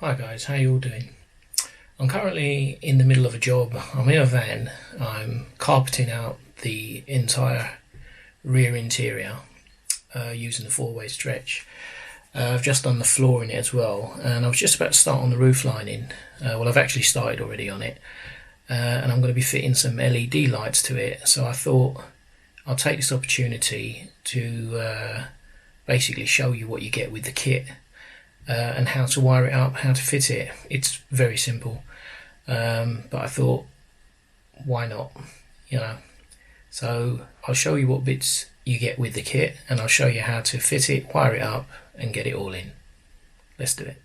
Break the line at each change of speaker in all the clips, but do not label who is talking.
Hi guys, how you all doing? I'm currently in the middle of a job. I'm in a van. I'm carpeting out the entire rear interior using the four-way stretch. I've just done the floor in it as well, and I was just about to start on the roof lining. Well, I've actually started already on it, and I'm going to be fitting some LED lights to it. So I thought I'll take this opportunity to basically show you what you get with the kit. And how to wire it up, how to fit it. It's very simple, but I thought, why not, so I'll show you what bits you get with the kit, and I'll show you how to fit it, wire it up and get it all in. Let's do it.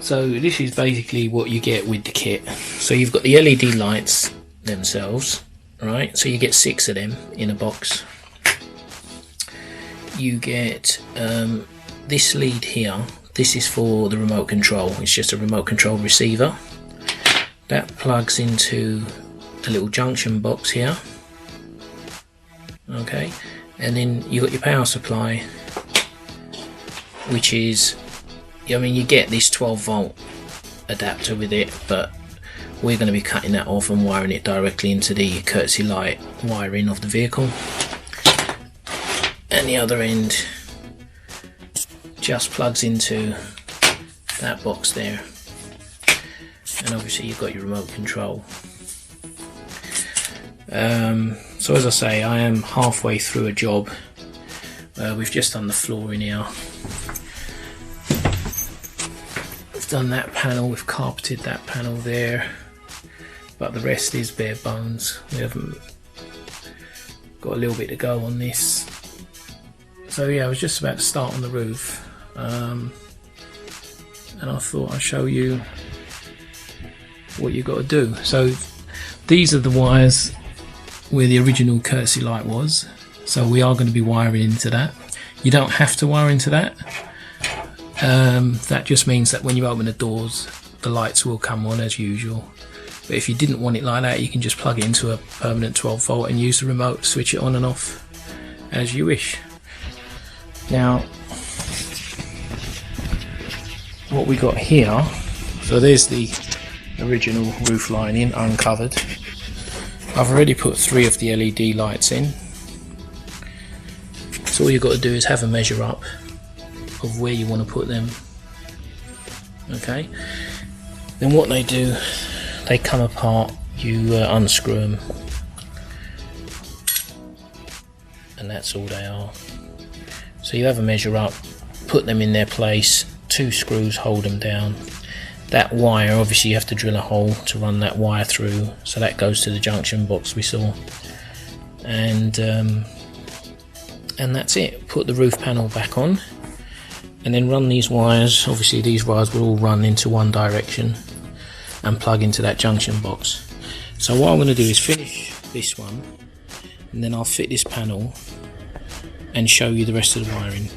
So this is basically what you get with the kit. So you've got the LED lights themselves, right? So you get 6 of them in a box. You get this lead here. This is for the remote control. It's just a remote control receiver. That plugs into a little junction box here. Okay, and then you got your power supply, which is, you get this 12-volt adapter with it, but we're going to be cutting that off and wiring it directly into the courtesy light wiring of the vehicle. And the other end just plugs into that box there. And obviously you've got your remote control. So as I say, I am halfway through a job. We've just done the floor in here. Done that panel, we've carpeted that panel there, but the rest is bare bones. We haven't got a little bit to go on this. So yeah, I was just about to start on the roof, and I thought I'd show you what you got to do. So these are the wires where the original courtesy light was, so we are going to be wiring into that. You don't have to wire into that. That just means that when you open the doors, the lights will come on as usual. But if you didn't want it like that, you can just plug it into a permanent 12-volt and use the remote to switch it on and off as you wish. Now, what we got here, so there's the original roof lining uncovered. I've already put 3 of the LED lights in. So all you've got to do is have a measure up of where you want to put them. Okay, then what they do, they come apart, you unscrew them, and that's all they are. So you have a measure up, put them in their place, 2 screws hold them down. That wire, obviously you have to drill a hole to run that wire through, so that goes to the junction box we saw, and that's it. Put the roof panel back on, and then run these wires. Obviously these wires will all run into one direction and plug into that junction box. So what I'm going to do is finish this one, and then I'll fit this panel and show you the rest of the wiring.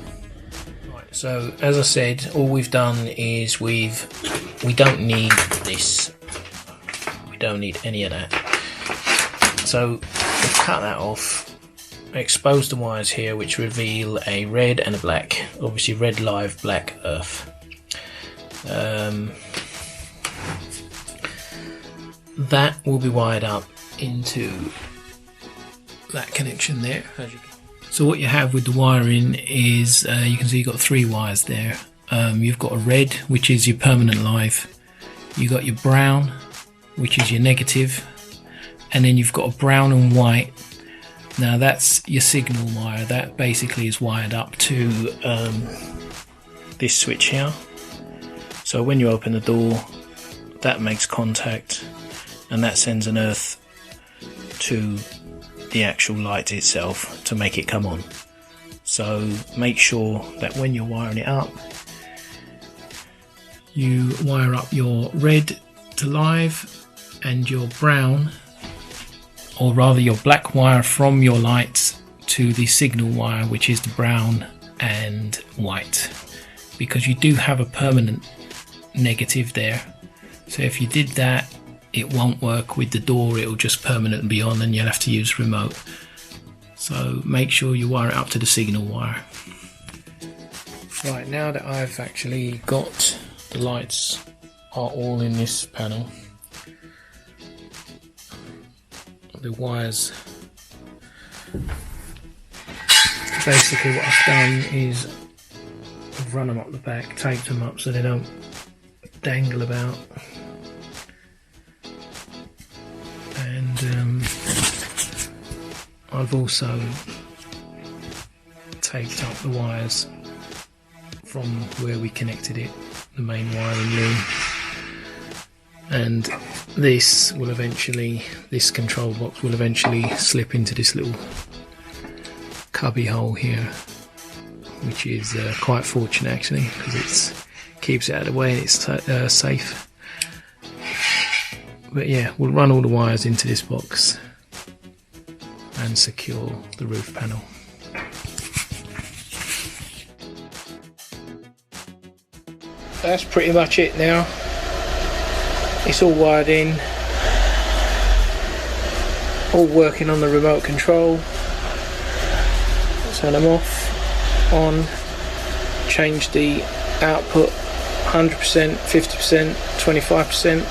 Right, so as I said, all we've done is we don't need this, we don't need any of that. So we've cut that off, expose the wires here, which reveal a red and a black. Obviously red live, black earth. That will be wired up into that connection there. So what you have with the wiring is you can see you've got 3 wires there. You've got a red, which is your permanent live. You've got your brown, which is your negative, and then you've got a brown and white. Now that's your signal wire. That basically is wired up to this switch here. So when you open the door, that makes contact, and that sends an earth to the actual light itself to make it come on. So make sure that when you're wiring it up, you wire up your red to live and your brown, or rather your black wire from your lights to the signal wire, which is the brown and white, because you do have a permanent negative there. So if you did that, it won't work with the door, it'll just permanently be on and you'll have to use remote. So make sure you wire it up to the signal wire. Right, now that I've actually got the lights are all in this panel, the wires, basically what I've done is I've run them up the back, taped them up so they don't dangle about, and I've also taped up the wires from where we connected it, the main wiring loom, and this control box will eventually slip into this little cubby hole here, which is quite fortunate actually, because it keeps it out of the way and it's safe. But yeah, we'll run all the wires into this box and secure the roof panel. That's pretty much it now. It's all wired in, all working on the remote control. Turn them off, on, change the output 100%, 50%, 25%.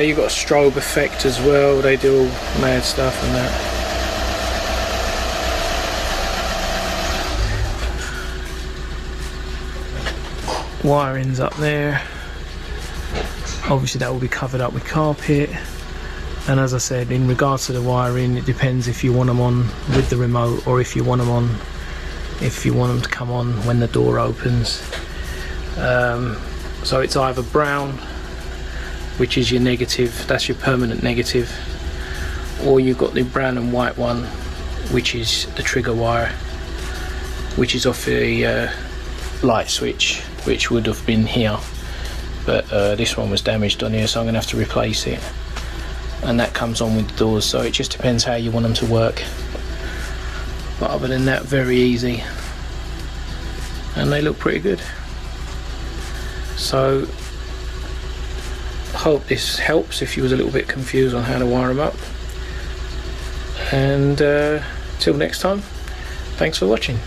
You've got a strobe effect as well, they do all mad stuff and that. Wiring's up there, obviously that will be covered up with carpet, and as I said, in regards to the wiring, it depends if you want them on with the remote or if you want them to come on when the door opens. So it's either brown, which is your negative, that's your permanent negative, or you've got the brown and white one, which is the trigger wire, which is off the light switch, which would have been here, but this one was damaged on here, so I'm going to have to replace it, and that comes on with the doors. So it just depends how you want them to work, but other than that, very easy, and they look pretty good. So I hope this helps if you was a little bit confused on how to wire them up, and till next time, thanks for watching.